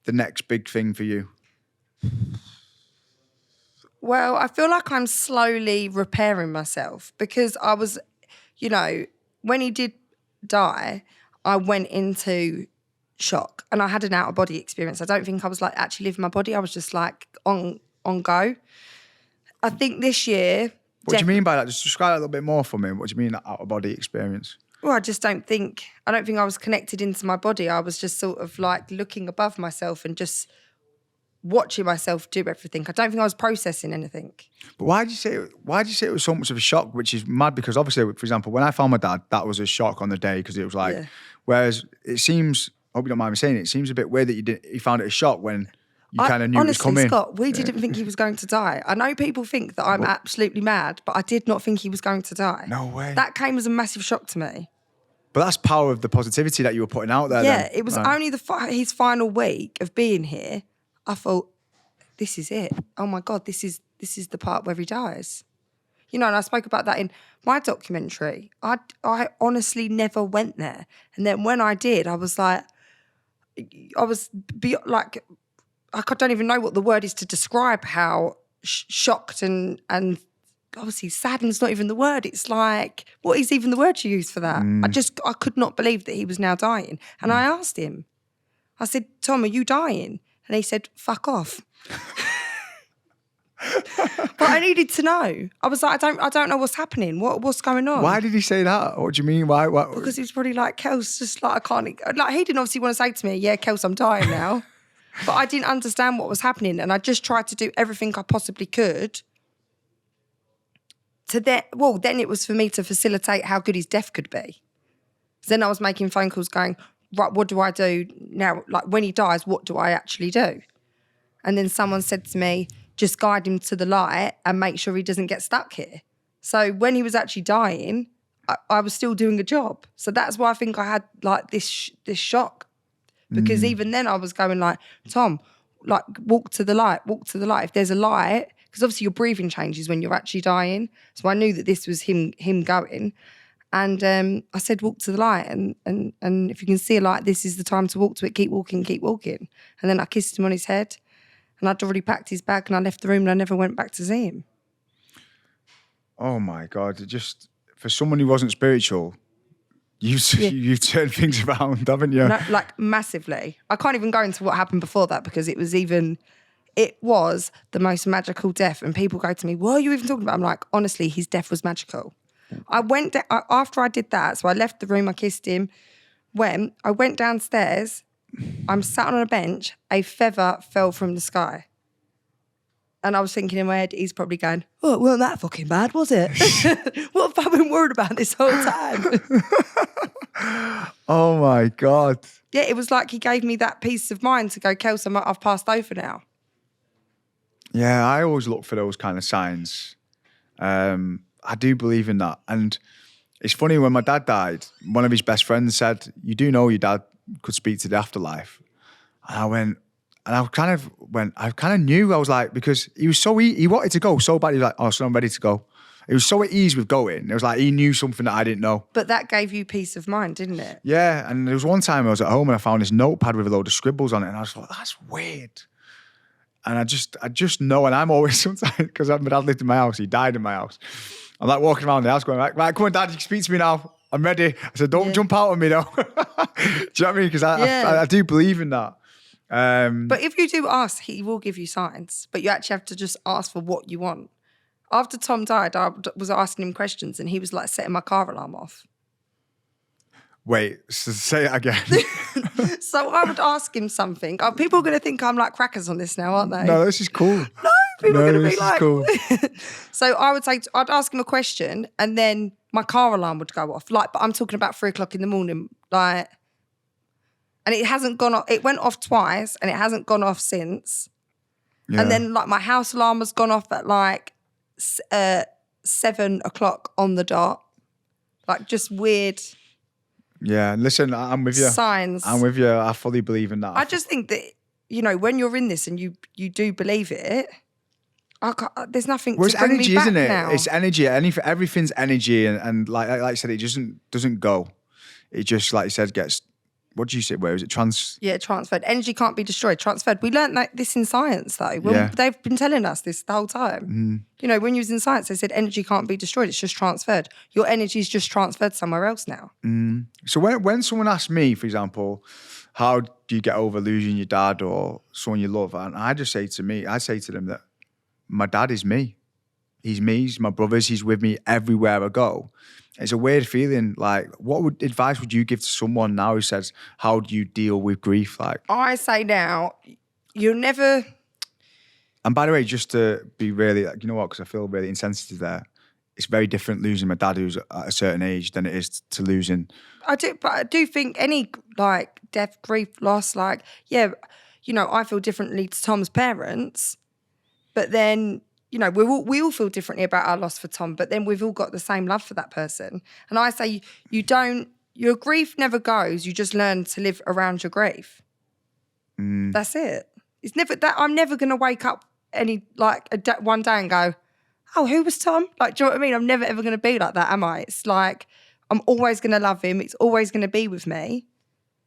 the next big thing for you? Well, I feel like I'm slowly repairing myself because I was, you know, when he did die, I went into shock and I had an out-of-body experience. I don't think I was like actually leaving my body. I was just like on go. I think this year... What do you mean by that? Just describe it a little bit more for me. What do you mean out-of-body experience? Well, I don't think I was connected into my body. I was just sort of like looking above myself and just watching myself do everything. I don't think I was processing anything. But why did you say it was so much of a shock, which is mad because obviously, for example, when I found my dad, that was a shock on the day because it was like, whereas it seems, I hope you don't mind me saying it seems a bit weird that you found it a shock when you kind of knew honestly, it was coming. Scott, we didn't think he was going to die. I know people think that I'm absolutely mad, but I did not think he was going to die. No way. That came as a massive shock to me. But that's power of the positivity that you were putting out there. Yeah, then. it was only his final week of being here. I thought, this is it. Oh my God, this is the part where he dies. You know, and I spoke about that in my documentary. I honestly never went there. And then when I did, I was like, I don't even know what the word is to describe how shocked and obviously saddened's not even the word. It's like, what is even the word you use for that? I could not believe that he was now dying. And I asked him, I said, Tom, are you dying? And he said, fuck off. But I needed to know. I was like, I don't know what's happening. What's going on? Why did he say that? What do you mean? Why? Because he was probably like, Kels, just like, I can't, like, he didn't obviously want to say to me, yeah, Kels, I'm dying now. But I didn't understand what was happening. And I just tried to do everything I possibly could to then it was for me to facilitate how good his death could be. So then I was making phone calls going, right, what do I do now? Like, when he dies, what do I actually do? And then someone said to me, just guide him to the light and make sure he doesn't get stuck here. So when he was actually dying, I was still doing a job. So that's why I think I had like this shock. Because even then I was going like, Tom, like walk to the light. If there's a light, because obviously your breathing changes when you're actually dying. So I knew that this was him going. And I said, walk to the light. And if you can see a light, this is the time to walk to it. Keep walking. And then I kissed him on his head. And I'd already packed his bag and I left the room and I never went back to see him. Oh my God. Just for someone who wasn't spiritual, you've turned things around, haven't you? No, like massively. I can't even go into what happened before that because it was the most magical death. And people go to me, what are you even talking about? I'm like, honestly, his death was magical. After I did that, so I left the room, I kissed him, I went downstairs, I'm sat on a bench, a feather fell from the sky. And I was thinking in my head, he's probably going, oh, it wasn't that fucking bad, was it? What have I been worried about this whole time? Oh my God. Yeah, it was like he gave me that peace of mind to go, Kelsey, I've passed over now. Yeah, I always look for those kind of signs. I do believe in that. And it's funny, when my dad died, one of his best friends said, you do know your dad could speak to the afterlife. And I went, And I kind of knew, I was like, because he was he wanted to go so bad. He was like, oh, so I'm ready to go. He was so at ease with going. It was like, he knew something that I didn't know. But that gave you peace of mind, didn't it? Yeah. And there was one time I was at home and I found this notepad with a load of scribbles on it. And I was like, that's weird. And I just know, and I'm always sometimes, because my dad lived in my house, he died in my house. I'm like walking around the house going, right, come on, Dad, you can speak to me now. I'm ready. I said, don't jump out on me though. Do you know what I mean? Because I do believe in that. But if you do ask, he will give you signs. But you actually have to just ask for what you want. After Tom died, I was asking him questions and he was like setting my car alarm off. Wait, so say it again. So I would ask him something. People are going to think I'm like crackers on this now, aren't they? No, this is cool. No, people are going to be like... Cool. So I would say, I'd ask him a question and then my car alarm would go off. Like, but I'm talking about 3 o'clock in the morning. Like, and it hasn't gone off. It went off twice and it hasn't gone off since. Yeah. And then like my house alarm has gone off at like 7 o'clock on the dot. Like just weird. Yeah, listen, I'm with you. Signs. I'm with you. I fully believe in that. I just think that, you know, when you're in this and you do believe it, there's nothing to bring energy, me back isn't it? now. It's energy. Everything's energy, and like I said, it doesn't go. It just, like you said, gets. What do you say? Where is it? Transferred. Energy can't be destroyed. Transferred. We learned this in science, though. They've been telling us this the whole time. Mm. You know, when you was in science, they said energy can't be destroyed. It's just transferred. Your energy is just transferred somewhere else now. Mm. So when someone asks me, for example, how do you get over losing your dad or someone you love, and I say to them that my dad is me. He's me. He's my brothers. He's with me everywhere I go. It's a weird feeling. Like, what advice would you give to someone now who says, how do you deal with grief? Like, I say now, you'll never... And by the way, just to be really, like, you know what, because I feel really insensitive there, it's very different losing my dad who's at a certain age than it is to losing... But I do think any, like, death, grief, loss, like, yeah, you know, I feel differently to Tom's parents, but then... You know, we all feel differently about our loss for Tom, but then we've all got the same love for that person. And I say, your grief never goes. You just learn to live around your grief. Mm. That's it. It's never that. I'm never going to wake up one day and go, oh, who was Tom? Like, do you know what I mean? I'm never ever going to be like that, am I? It's like, I'm always going to love him. It's always going to be with me.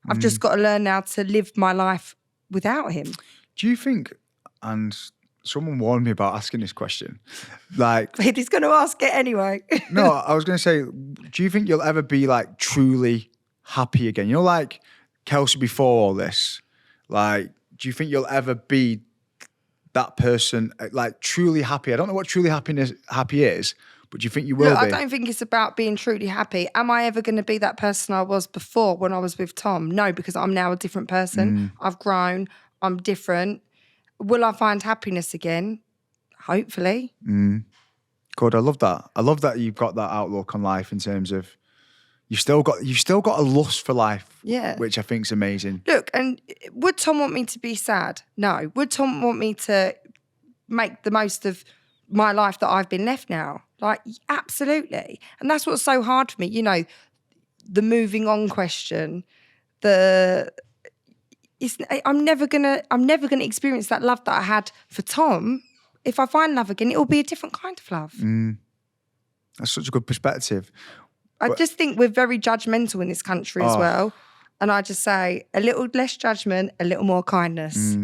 I've just got to learn now to live my life without him. Do you think, and... Someone warned me about asking this question. Like, he's going to ask it anyway. No, I was going to say, do you think you'll ever be like truly happy again? You know, like Kelsey before all this, like, do you think you'll ever be that person, like truly happy? I don't know what truly happy is, but do you think you will be? I don't think it's about being truly happy. Am I ever going to be that person I was before when I was with Tom? No, because I'm now a different person. I've grown. I'm different. Will I find happiness again? Hopefully. Good. I love that. I love that you've got that outlook on life in terms of you've still got a lust for life. Yeah. Which I think is amazing. Look, and would Tom want me to be sad? No. Would Tom want me to make the most of my life that I've been left now? Like, absolutely. And that's what's so hard for me. You know, the moving on question, I'm never gonna experience that love that I had for Tom. If I find love again, it will be a different kind of love. That's such a good perspective. I just think we're very judgmental in this country as well. And I just say a little less judgment, a little more kindness.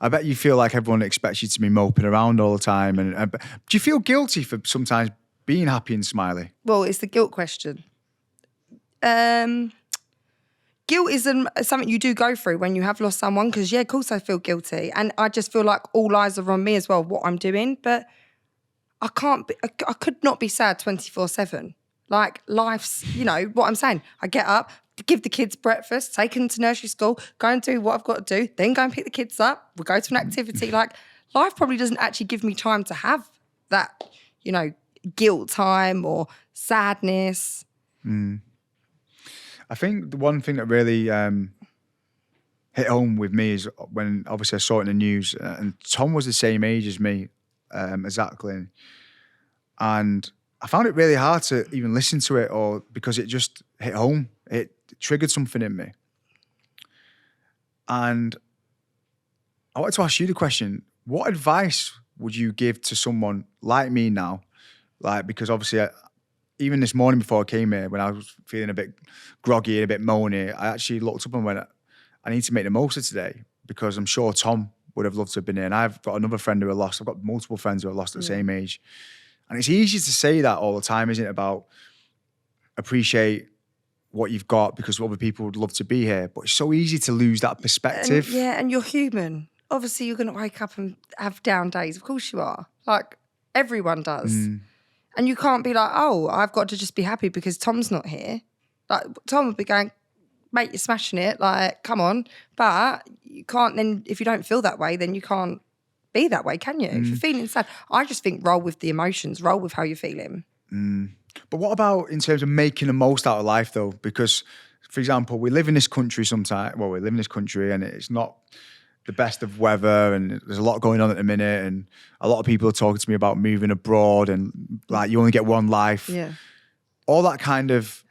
I bet you feel like everyone expects you to be moping around all the time. And do you feel guilty for sometimes being happy and smiley? Well, it's the guilt question. Guilt is something you do go through when you have lost someone because, yeah, of course I feel guilty. And I just feel like all eyes are on me as well, what I'm doing. But I could not be sad 24/7. Like, life's, you know, what I'm saying. I get up, give the kids breakfast, take them to nursery school, go and do what I've got to do, then go and pick the kids up, we'll go to an activity. Like, life probably doesn't actually give me time to have that, you know, guilt time or sadness. I think the one thing that really hit home with me is when obviously I saw it in the news and Tom was the same age as me, exactly. And I found it really hard to even listen to it because it just hit home. It triggered something in me. And I wanted to ask you the question, what advice would you give to someone like me now? Like, because obviously, even this morning before I came here, when I was feeling a bit groggy and a bit moany, I actually looked up and went, I need to make the most of today, because I'm sure Tom would have loved to have been here. And I've got another friend who I lost. I've got multiple friends who I lost at the same age. And it's easy to say that all the time, isn't it? About appreciate what you've got because other people would love to be here. But it's so easy to lose that perspective. And you're human. Obviously, you're going to wake up and have down days. Of course you are. Like, everyone does. And you can't be like, oh, I've got to just be happy because Tom's not here. Like, Tom would be going, mate, you're smashing it. Like, come on. But you can't then, if you don't feel that way, then you can't be that way, can you? If you're feeling sad, I just think roll with the emotions, roll with how you're feeling. But what about in terms of making the most out of life, though? Because, for example, we live in this country sometimes. Well, we live in this country and it's not the best of weather and there's a lot going on at the minute. And a lot of people are talking to me about moving abroad and like you only get one life. Yeah. All that kind of,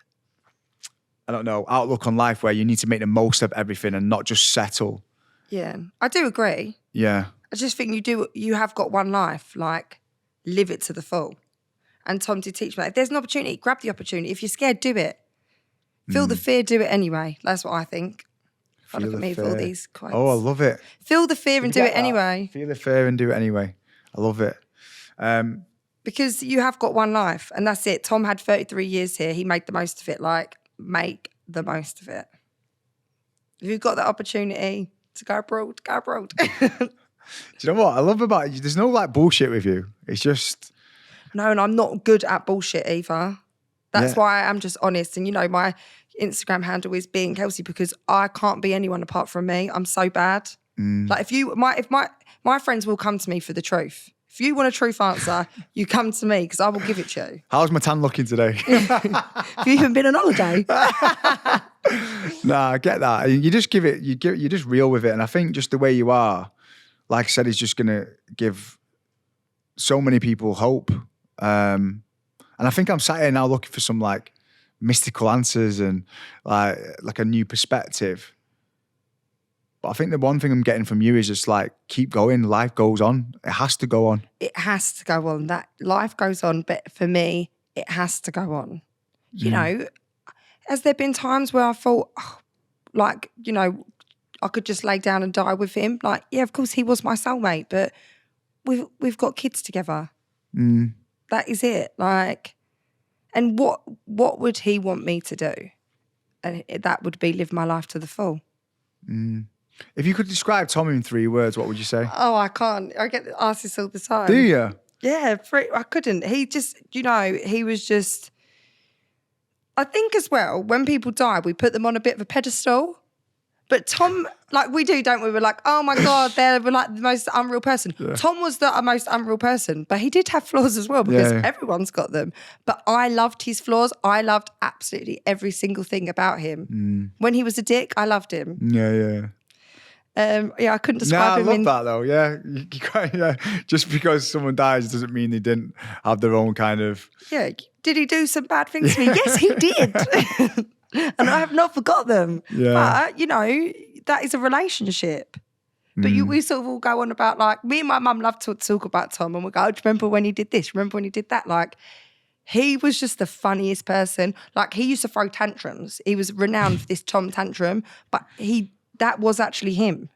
I don't know, outlook on life where you need to make the most of everything and not just settle. Yeah, I do agree. Yeah. I just think you have got one life, like live it to the full. And Tom did teach me that. If there's an opportunity, grab the opportunity. If you're scared, do it. Feel the fear, do it anyway. That's what I think. If I look at me with all these quotes. Oh, I love it. Feel the fear and do it anyway. Feel the fear and do it anyway. I love it. Because you have got one life and that's it. Tom had 33 years here. He made the most of it. Like, make the most of it. If you've got that opportunity to go abroad, go abroad. Do you know what I love about you? There's no like bullshit with you. It's just... No, and I'm not good at bullshit either. That's why I'm just honest. And, you know, my Instagram handle is being Kelsey because I can't be anyone apart from me. I'm so bad. Like if my friends will come to me for the truth. If you want a truth answer, you come to me because I will give it to you. How's my tan looking today? Have you even been on holiday? Nah, I get that. You just give it, you're just real with it. And I think just the way you are, like I said, is just going to give so many people hope. And I think I'm sat here now looking for some like mystical answers and like a new perspective. But I think the one thing I'm getting from you is just like, keep going. Life goes on. It has to go on. It has to go on. That life goes on. But for me, it has to go on. You know, has there been times where I thought, like, you know, I could just lay down and die with him? Like, yeah, of course he was my soulmate, but we've got kids together. That is it. Like, and what would he want me to do? And that would be live my life to the full. If you could describe Tom in 3 words, what would you say? Oh, I can't. I get asked this all the time. Do you? Yeah, I couldn't. He just, you know, he was just, I think as well, when people die, we put them on a bit of a pedestal. But Tom, like we do, don't we? We're like, oh my God, they're like the most unreal person. Yeah. Tom was the most unreal person, but he did have flaws as well because everyone's got them. But I loved his flaws. I loved absolutely every single thing about him. When he was a dick, I loved him. Yeah. I couldn't describe him. I love that though. Yeah. Just because someone dies doesn't mean they didn't have their own kind of. Yeah. Did he do some bad things to me? Yes, he did. And I have not forgot them. Yeah. But, you know, that is a relationship. But we sort of all go on about, like, me and my mum love to talk about Tom and we go, oh, do you remember when he did this? Remember when he did that? Like, he was just the funniest person. Like, he used to throw tantrums. He was renowned for this Tom tantrum, but that was actually him.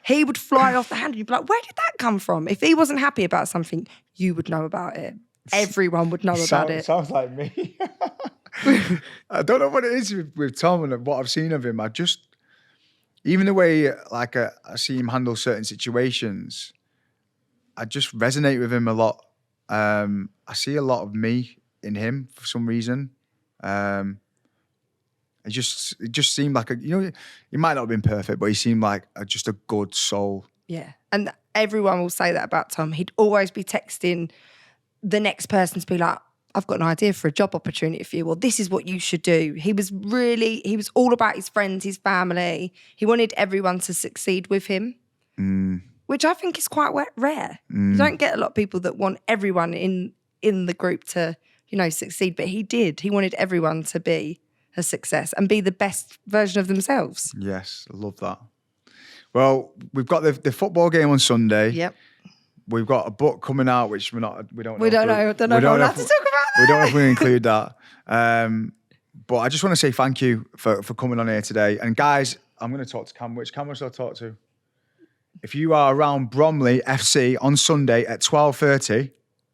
He would fly off the handle. You'd be like, where did that come from? If he wasn't happy about something, you would know about it. Everyone would know about it. Sounds like me. I don't know what it is with Tom and what I've seen of him. I just, even the way like I see him handle certain situations, I just resonate with him a lot. I see a lot of me in him for some reason. It just seemed like he might not have been perfect, but he seemed like just a good soul. Yeah, and everyone will say that about Tom. He'd always be texting the next person to be like, I've got an idea for a job opportunity for you, or this is what you should do. He was all about his friends, his family. He wanted everyone to succeed with him, which I think is quite rare. You don't get a lot of people that want everyone in the group to, succeed, but he did. He wanted everyone to be a success and be the best version of themselves. Yes, I love that. Well, we've got the football game on Sunday. Yep. We've got a book coming out, which we don't know. We don't know. Don't know. We're allowed to talk about that. We don't know if we include that. But I just want to say thank you for coming on here today. And guys, I'm going to talk to Cam. Which camera should I talk to? If you are around Bromley FC on Sunday at 12:30.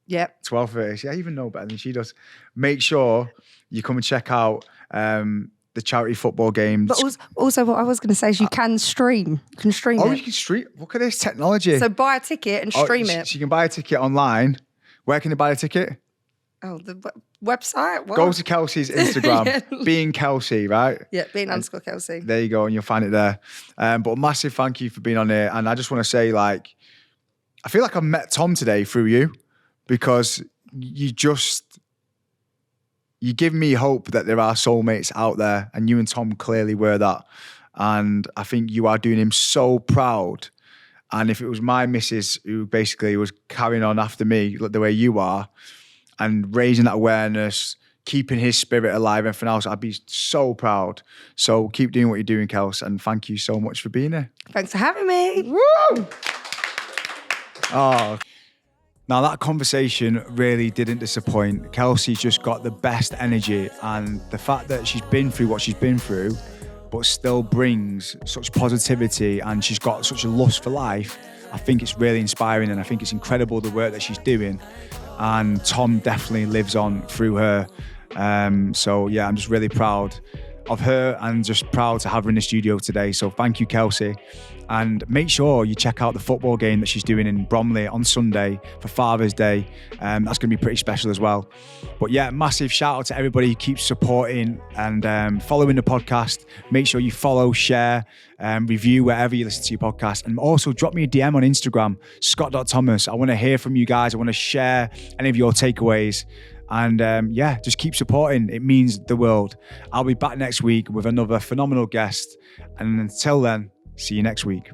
Yep. 12:30. See, I even know better than she does. Make sure you come and check out the charity football games. But also what I was going to say is you can stream. You can stream it. Oh, you can stream. Look at this technology. So buy a ticket and stream it. So you can buy a ticket online. Where can you buy a ticket? Oh, the website? What? Go to Kelsey's Instagram, Yeah. being Kelsey, right? Yeah, being_Kelsey. There you go, and you'll find it there. But a massive thank you for being on here. And I just want to say, like, I feel like I met Tom today through you because you give me hope that there are soulmates out there, and you and Tom clearly were that. And I think you are doing him so proud. And if it was my missus who basically was carrying on after me the way you are and raising that awareness, keeping his spirit alive and everything else, I'd be so proud. So keep doing what you're doing, Kels, and thank you so much for being here. Thanks for having me. Woo! Oh. Now that conversation really didn't disappoint. Kelsey's just got the best energy, and the fact that she's been through what she's been through, but still brings such positivity and she's got such a lust for life, I think it's really inspiring, and I think it's incredible the work that she's doing. And Tom definitely lives on through her. So yeah, I'm just really proud of her and just proud to have her in the studio today. So thank you, Kelsey. And make sure you check out the football game that she's doing in Bromley on Sunday for Father's Day. That's going to be pretty special as well. But yeah, massive shout out to everybody who keeps supporting and following the podcast. Make sure you follow, share, review wherever you listen to your podcast. And also drop me a DM on Instagram, scott.thomas. I want to hear from you guys. I want to share any of your takeaways. And yeah, just keep supporting. It means the world. I'll be back next week with another phenomenal guest. And until then, see you next week.